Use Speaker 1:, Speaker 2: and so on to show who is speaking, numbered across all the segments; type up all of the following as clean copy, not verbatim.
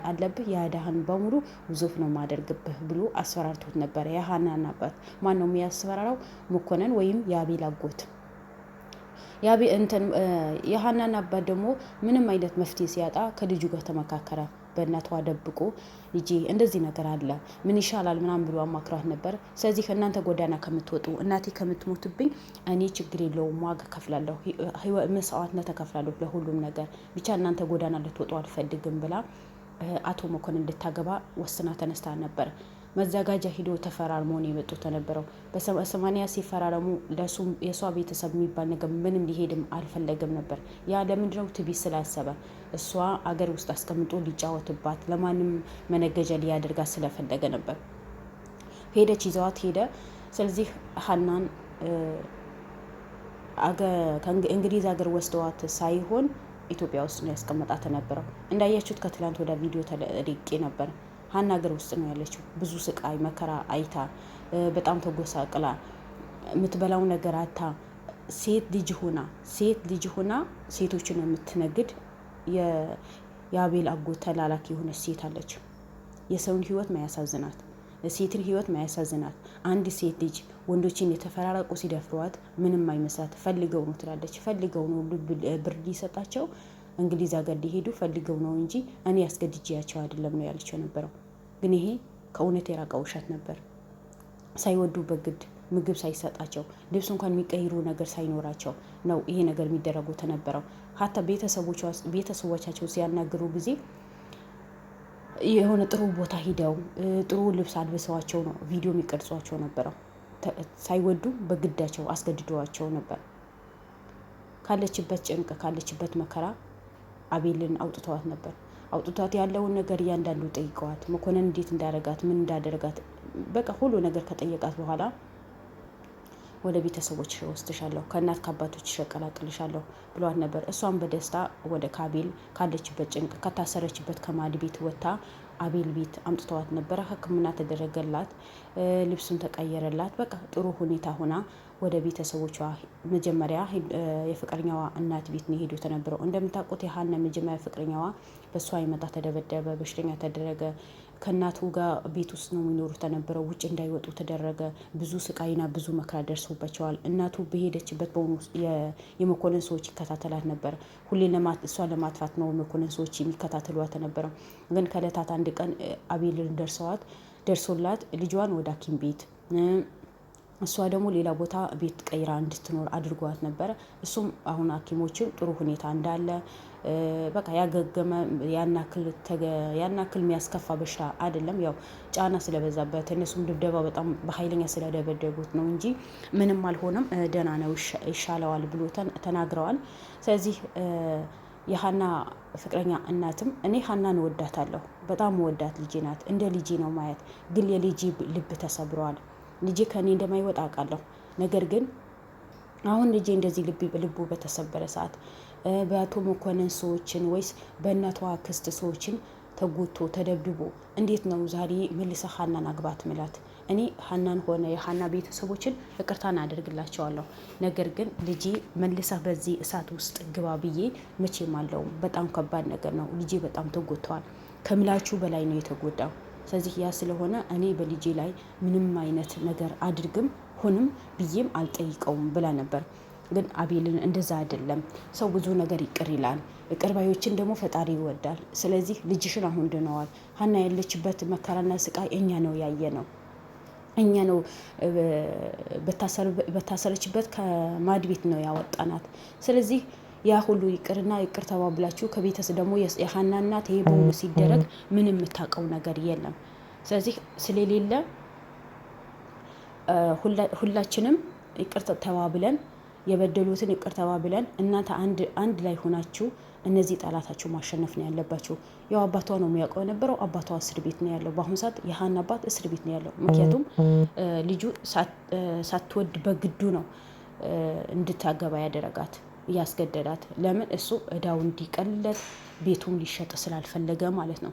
Speaker 1: አለብህ ያዳህን በሙሉ ውዙፍ ነው ማደርግብህ ብሎ አስፈራርቶት ነበር። የሃናን አባት ማን ነው የሚያስፈራራው? መኮንን ወይም የአቤል አጎት። የሃናን አባት ደግሞ ምንም አይነት መፍትሄ ሲያጣ ከልጁ ጋር ተመካከረ። በእናቷ ደብቆ ልጄ እንደዚህ ነገር አለ ምን ይሻላል ምናምን ብሎ አማክሯት ነበር። ስለዚህ እናንተ ጎዳና ከምትወጡ እናቴ ከምትሞትብኝ እኔ ችግር የለውም ዋጋ ከፍላለሁ፣ መስዋዕትነት ተከፍላለሁ ለሁሉም ነገር፣ ብቻ እናንተ ጎዳና ልትወጡ አልፈልግም ብላ አቶ መኮንን እንድታገባ ወስና ተነስታ ነበር። መዘጋጃ ሂዶ ተፈራርሞ ነው የመጡት ተነበረው። በ80 ሲፈራረሙ የሷ ቤተሰብ የሚባል ነገር ምንም ሊሄድም አልፈለገም ነበር። ያ ለምንድነው? ትቢት ስላሰበ እሷ አገር ውስጥ አስቀምጦ ሊጫወትባት ለማንም መነገጃ ሊያደርጋት ስለፈለገ ነበር። ሄደች፣ ይዘዋት ሄደ። ስለዚህ ሀናን ከእንግሊዝ ሀገር ወስደዋት ሳይሆን ኢትዮጵያ ውስጥ ነው ያስቀመጣት ነበረው። እንዳያችሁት ከትላንት ወደ ቪዲዮ ተለቅቄ ነበር። ሀና ሀገር ውስጥ ነው ያለችው። ብዙ ስቃይ መከራ አይታ በጣም ተጎሳቅላ የምትበላው ነገር አታ ሴት ልጅ ሆና ሴቶችን የምትነግድ የአቤል አጎት ተላላኪ የሆነች ሴት አለች። የሰውን ሕይወት ማያሳዝናት፣ ሴትን ሕይወት ማያሳዝናት። አንድ ሴት ልጅ ወንዶችን የተፈራረቁ ሲደፍሯት ምንም አይመስላት። ፈልገው ነው ትላለች። ፈልገው ነው ብር ሊሰጣቸው እንግሊዝ ሀገር ሊሄዱ ፈልገው ነው እንጂ እኔ ያስገድጄያቸው አይደለም ነው ያለችው ነበረው። ግን ይሄ ከእውነት የራቀ ውሸት ነበር። ሳይወዱ በግድ ምግብ ሳይሰጣቸው ልብስ እንኳን የሚቀይሩ ነገር ሳይኖራቸው ነው ይሄ ነገር የሚደረጉት ተነበረው። ሀታ ቤተሰቦቻቸው ሲያናግሩ ጊዜ የሆነ ጥሩ ቦታ ሂደው ጥሩ ልብስ አልብሰዋቸው ነው ቪዲዮ የሚቀርጿቸው ነበረው። ሳይወዱ በግዳቸው አስገድደዋቸው ነበር። ካለችበት ጭንቅ ካለችበት መከራ አቤልን አውጥተዋት ነበር። አውጥቷት ያለውን ነገር እያንዳንዱ ጠይቀዋት፣ መኮንን እንዴት እንዳደረጋት ምን እንዳደረጋት በቃ ሁሉ ነገር ከጠየቃት በኋላ ወደ ቤተሰቦች ወስድሻለሁ፣ ከእናት ከአባቶች እቀላቅልሻለሁ ብሏት ነበር። እሷም በደስታ ወደ ከአቤል ካለችበት ጭንቅ ከታሰረችበት ከማድ ቤት ወጥታ አቤል ቤት አምጥተዋት ነበረ። ሕክምና ተደረገላት፣ ልብሱን ተቀየረላት። በቃ ጥሩ ሁኔታ ሆና ወደ ቤተሰቦቿ መጀመሪያ የፍቅረኛዋ እናት ቤት ነው ሄዶ ተነበረው። እንደምታውቁት የሀና መጀመሪያ ፍቅረኛዋ በእሷ የመጣ ተደበደበ፣ በሽተኛ ተደረገ። ከእናቱ ጋር ቤት ውስጥ ነው የሚኖሩ ተነበረው። ውጭ እንዳይወጡ ተደረገ። ብዙ ስቃይና ብዙ መከራ ደርሶባቸዋል። እናቱ በሄደችበት በሆኑ የመኮንን ሰዎች ይከታተላት ነበር። ሁሌ እሷ ለማጥፋት ነው መኮንን ሰዎች የሚከታተሏት ተነበረው። ግን ከእለታት አንድ ቀን አቤልን ደርሶላት ልጇን ወደ ሐኪም ቤት እሷ ደግሞ ሌላ ቦታ ቤት ቀይራ እንድትኖር አድርጓት ነበረ። እሱም አሁን ሐኪሞችን ጥሩ ሁኔታ እንዳለ በቃ ያገገመ ያናክል የሚያስከፋ በሽታ አይደለም። ያው ጫና ስለበዛበት እነሱም ድብደባ በጣም በኃይለኛ ስለደበደቡት ነው እንጂ ምንም አልሆነም፣ ደህና ነው፣ ይሻለዋል ብሎ ተናግረዋል። ስለዚህ የሀና ፍቅረኛ እናትም እኔ ሀናን እወዳታለሁ፣ በጣም ወዳት ልጄ ናት፣ እንደ ልጄ ነው ማየት፣ ግን የልጄ ልብ ተሰብረዋል። ልጄ ከኔ እንደማይወጣ አውቃለሁ። ነገር ግን አሁን ልጄ እንደዚህ ልቡ በተሰበረ ሰዓት በአቶ መኮንን ሰዎችን ወይስ በእናቷ ክስት ሰዎችን ተጎቶ ተደብድቦ እንዴት ነው ዛሬ መልሰ ሀናን አግባት ምላት? እኔ ሀናን ሆነ የሀና ቤተሰቦችን ይቅርታን አደርግላቸዋለሁ። ነገር ግን ልጄ መልሰ በዚህ እሳት ውስጥ ግባ ብዬ መቼም አለውም። በጣም ከባድ ነገር ነው። ልጄ በጣም ተጎድተዋል። ከምላችሁ በላይ ነው የተጎዳው። ስለዚህ ያ ስለሆነ እኔ በልጄ ላይ ምንም አይነት ነገር አድርግም ሆንም ብዬም አልጠይቀውም ብላ ነበር። ግን አቤልን እንደዛ አይደለም። ሰው ብዙ ነገር ይቅር ይላል። ይቅር ባዮችን ደግሞ ፈጣሪ ይወዳል። ስለዚህ ልጅሽን አሁን ድነዋል። ሀና ያለችበት መከራና ስቃይ እኛ ነው ያየ ነው። እኛ ነው በታሰረችበት ከማድ ቤት ነው ያወጣናት። ስለዚህ ያ ሁሉ ይቅርና ይቅር ተባብላችሁ ከቤተሰብ ደግሞ የሀና እናት ይሄ በሙሉ ሲደረግ ምንም የምታውቀው ነገር የለም። ስለዚህ ስለሌለ ሁላችንም ይቅር ተባብለን የበደሉትን ይቅር ተባብለን እናንተ አንድ ላይ ሆናችሁ እነዚህ ጠላታችሁ ማሸነፍ ነው ያለባችሁ። ያው አባቷ ነው የሚያውቀው የነበረው። አባቷ እስር ቤት ነው ያለው። በአሁኑ ሰዓት የሀና አባት እስር ቤት ነው ያለው። ምክንያቱም ልጁ ሳትወድ በግዱ ነው እንድታገባ ያደረጋት እያስገደዳት። ለምን? እሱ እዳው እንዲቀልለት ቤቱን ሊሸጥ ስላልፈለገ ማለት ነው።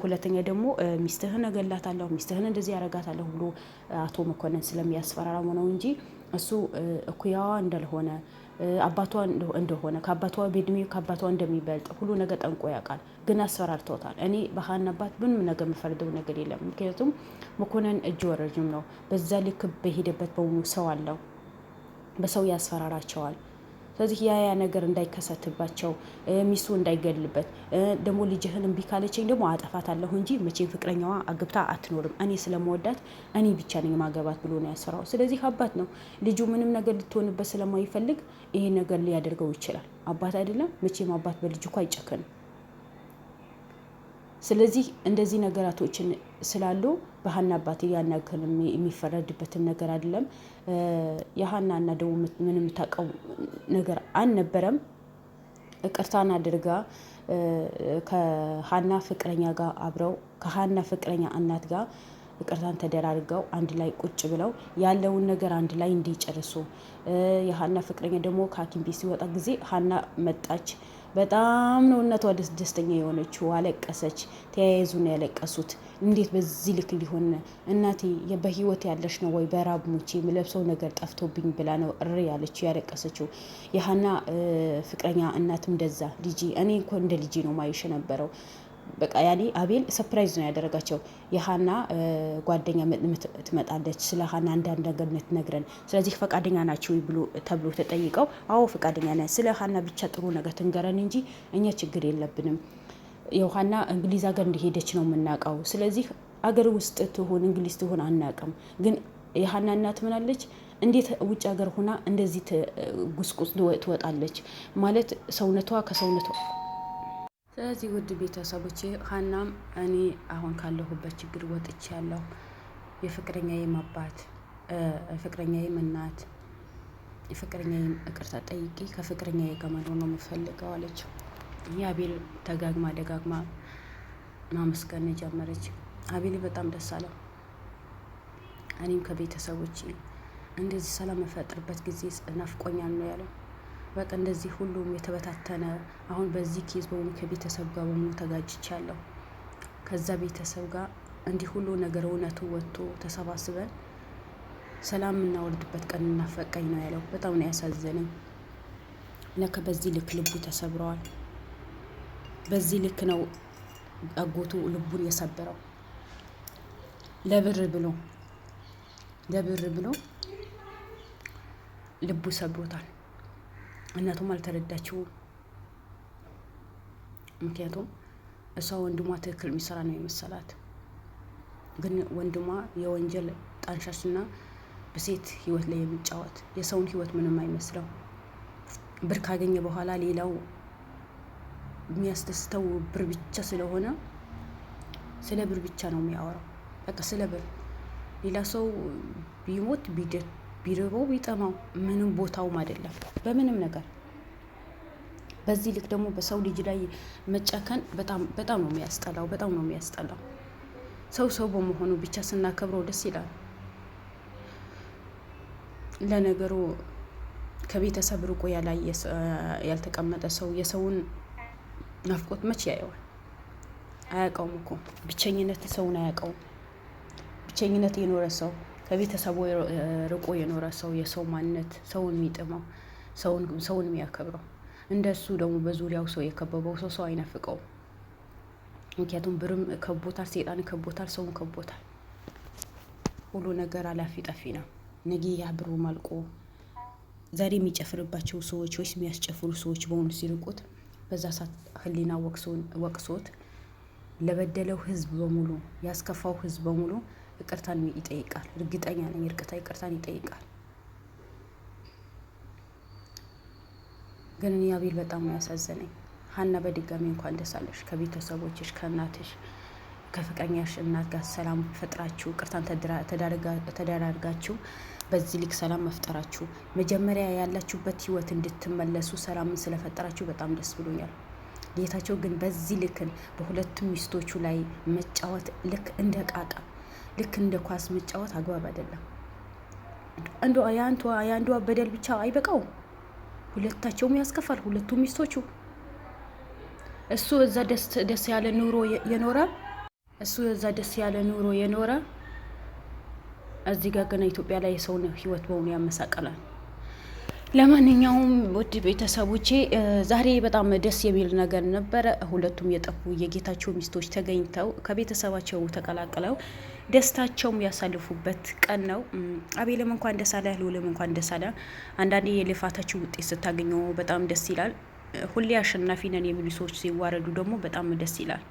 Speaker 1: ሁለተኛ ደግሞ ሚስትህን እገላታለሁ፣ ሚስትህን እንደዚህ ያረጋታለሁ ብሎ አቶ መኮንን ስለሚያስፈራራው ነው እንጂ እሱ እኩያዋ እንዳልሆነ አባቷ እንደሆነ ከአባቷ በእድሜ ከአባቷ እንደሚበልጥ ሁሉ ነገር ጠንቆ ያውቃል። ግን አስፈራርተውታል። እኔ በሀና አባት ምንም ነገር የምፈርደው ነገር የለም። ምክንያቱም መኮንን እጅ ወረጅም ነው። በዛ ልክ በሄደበት በሙሉ ሰው አለው። በሰው ያስፈራራቸዋል። ስለዚህ ያ ነገር እንዳይከሰትባቸው ሚስቱ እንዳይገልበት ደግሞ ልጅህን እምቢ ካለችኝ ደግሞ አጠፋታለሁ እንጂ መቼም ፍቅረኛዋ አግብታ አትኖርም፣ እኔ ስለመወዳት እኔ ብቻ ነኝ ማገባት ብሎ ነው ያሰራው። ስለዚህ አባት ነው። ልጁ ምንም ነገር ልትሆንበት ስለማይፈልግ ይሄ ነገር ሊያደርገው ይችላል። አባት አይደለም መቼም አባት በልጁ እኮ አይጨክንም። ስለዚህ እንደዚህ ነገራቶችን ስላሉ በሀና አባት ያናገር የሚፈረድበትም ነገር አይደለም። የሀና እና ደግሞ ምን የምታውቀው ነገር አልነበረም። ይቅርታን አድርጋ ከሀና ፍቅረኛ ጋር አብረው ከሀና ፍቅረኛ እናት ጋር ይቅርታን ተደራርገው አንድ ላይ ቁጭ ብለው ያለውን ነገር አንድ ላይ እንዲጨርሱ የሀና ፍቅረኛ ደግሞ ከሐኪም ቤት ሲወጣ ጊዜ ሀና መጣች። በጣም ነው እናቷ ደስተኛ የሆነችው። አለቀሰች። ተያይዙ ነው ያለቀሱት። እንዴት በዚህ ልክ ሊሆን እናቴ በህይወት ያለሽ ነው ወይ? በራብ ሙቼ የምለብሰው ነገር ጠፍቶብኝ ብላ ነው እሪ ያለችው ያለቀሰችው። የሀና ፍቅረኛ እናትም እንደዛ ልጄ፣ እኔ እኮ እንደ ልጄ ነው ማይሽ ነበረው። በቃ ያኔ አቤል ሰርፕራይዝ ነው ያደረጋቸው። የሀና ጓደኛ ትመጣለች ስለ ሀና አንዳንድ ነገር ትነግረን፣ ስለዚህ ፈቃደኛ ናቸው ተብሎ ተጠይቀው አዎ ፈቃደኛ ነን፣ ስለ ሀና ብቻ ጥሩ ነገር ትንገረን እንጂ እኛ ችግር የለብንም። የሀና እንግሊዝ ሀገር እንደሄደች ነው የምናውቀው። ስለዚህ አገር ውስጥ ትሆን እንግሊዝ ትሆን አናውቅም። ግን የሀና እናት ምናለች? እንዴት ውጭ ሀገር ሆና እንደዚህ ጉስቁስ ትወጣለች ማለት ሰውነቷ ከሰውነቷ። ስለዚህ ውድ ቤተሰቦቼ ሀናም እኔ አሁን ካለሁበት ችግር ወጥቼ ያለው የፍቅረኛዬም አባት የፍቅረኛዬም እናት የፍቅረኛዬም ይቅርታ ጠይቄ ከፍቅረኛዬ ጋር መኖር ነው የምፈልገው አለች። የአቤል ደጋግማ ማመስገን ጀመረች። አቤል በጣም ደስ አለው። እኔም ከቤተሰቦቼ እንደዚህ ሰላም መፈጥርበት ጊዜ ናፍቆኛል ነው ያለው። በቃ እንደዚህ ሁሉም የተበታተነ አሁን በዚህ ኬዝ በሙሉ ከቤተሰብ ጋር በሙሉ ተጋጭቻለሁ። ከዛ ቤተሰብ ጋር እንዲህ ሁሉ ነገር እውነቱ ወጥቶ ተሰባስበን ሰላም የምናወርድበት ቀን እናፈቀኝ ነው ያለው። በጣም ነው ያሳዘነኝ። ለከ በዚህ ልክ ልቡ ተሰብረዋል። በዚህ ልክ ነው አጎቱ ልቡን የሰበረው። ለብር ብሎ ልቡ ሰብሮታል። እናቱም አልተረዳችውም። ምክንያቱም እሷ ወንድሟ ትክክል የሚሰራ ነው የመሰላት፣ ግን ወንድሟ የወንጀል ጣንሻሽና በሴት ህይወት ላይ የሚጫወት የሰውን ህይወት ምንም አይመስለው። ብር ካገኘ በኋላ ሌላው የሚያስደስተው ብር ብቻ ስለሆነ ስለ ብር ብቻ ነው የሚያወራው። በቃ ስለ ብር። ሌላ ሰው ቢሞት ቢርበው ቢጠማው ምንም ቦታውም አይደለም በምንም ነገር። በዚህ ልክ ደግሞ በሰው ልጅ ላይ መጨከን በጣም ነው የሚያስጠላው። ሰው በመሆኑ ብቻ ስናከብረው ደስ ይላል። ለነገሩ ከቤተሰብ ርቆ ያልተቀመጠ ሰው የሰውን ናፍቆት መቼ ያየዋል? አያውቀውም እኮ ብቸኝነት ሰውን አያውቀውም። ብቸኝነት የኖረ ሰው ከቤተሰቡ ርቆ የኖረ ሰው የሰው ማንነት ሰውን የሚጥመው ሰውን የሚያከብረው። እንደሱ ደግሞ በዙሪያው ሰው የከበበው ሰው አይናፍቀውም። ምክንያቱም ብርም ከቦታል፣ ሴጣን ከቦታል፣ ሰውን ከቦታል። ሁሉ ነገር አላፊ ጠፊ ነው። ነገ ያ ብሩ ማልቆ ዛሬ የሚጨፍርባቸው ሰዎች ወይስ የሚያስጨፍሩ ሰዎች በሆኑ ሲርቁት በዛ ሰዓት ህሊና ወቅሶት ለበደለው ህዝብ በሙሉ ያስከፋው ህዝብ በሙሉ ይቅርታን ይጠይቃል። እርግጠኛ ነኝ ይቅርታን ይጠይቃል። ግን እኔ አቤል በጣም ነው ያሳዘነኝ። ሀና በድጋሚ እንኳን ደስ አለሽ። ከቤተሰቦችሽ ከእናትሽ ከፍቅረኛሽ እናት ጋር ሰላም ፈጥራችሁ ቅርታን ተደራርጋችሁ በዚህ ልክ ሰላም መፍጠራችሁ መጀመሪያ ያላችሁበት ህይወት እንድትመለሱ ሰላምን ስለፈጠራችሁ በጣም ደስ ብሎኛል። ጌታቸው ግን በዚህ ልክን በሁለቱም ሚስቶቹ ላይ መጫወት ልክ እንደ ቃቃ ልክ እንደ ኳስ መጫወት አግባብ አይደለም። የአንዷ በደል ብቻ አይበቃው፣ ሁለታቸውም ያስከፋል። ሁለቱም ሚስቶቹ እሱ እዛ ደስ ያለ ኑሮ የኖረ እዚህ ጋር ገና ኢትዮጵያ ላይ የሰውን ህይወት በሆኑ ያመሳቀላል። ለማንኛውም ውድ ቤተሰቦቼ ዛሬ በጣም ደስ የሚል ነገር ነበረ። ሁለቱም የጠፉ የጌታቸው ሚስቶች ተገኝተው ከቤተሰባቸው ተቀላቅለው ደስታቸውም ያሳልፉበት ቀን ነው። አቤልም እንኳን ደስ አለ፣ ልዑልም እንኳን ደስ አለ። አንዳንዴ የልፋታቸው ውጤት ስታገኘው በጣም ደስ ይላል። ሁሌ አሸናፊ ነን የሚሉ ሰዎች ሲዋረዱ ደግሞ በጣም ደስ ይላል።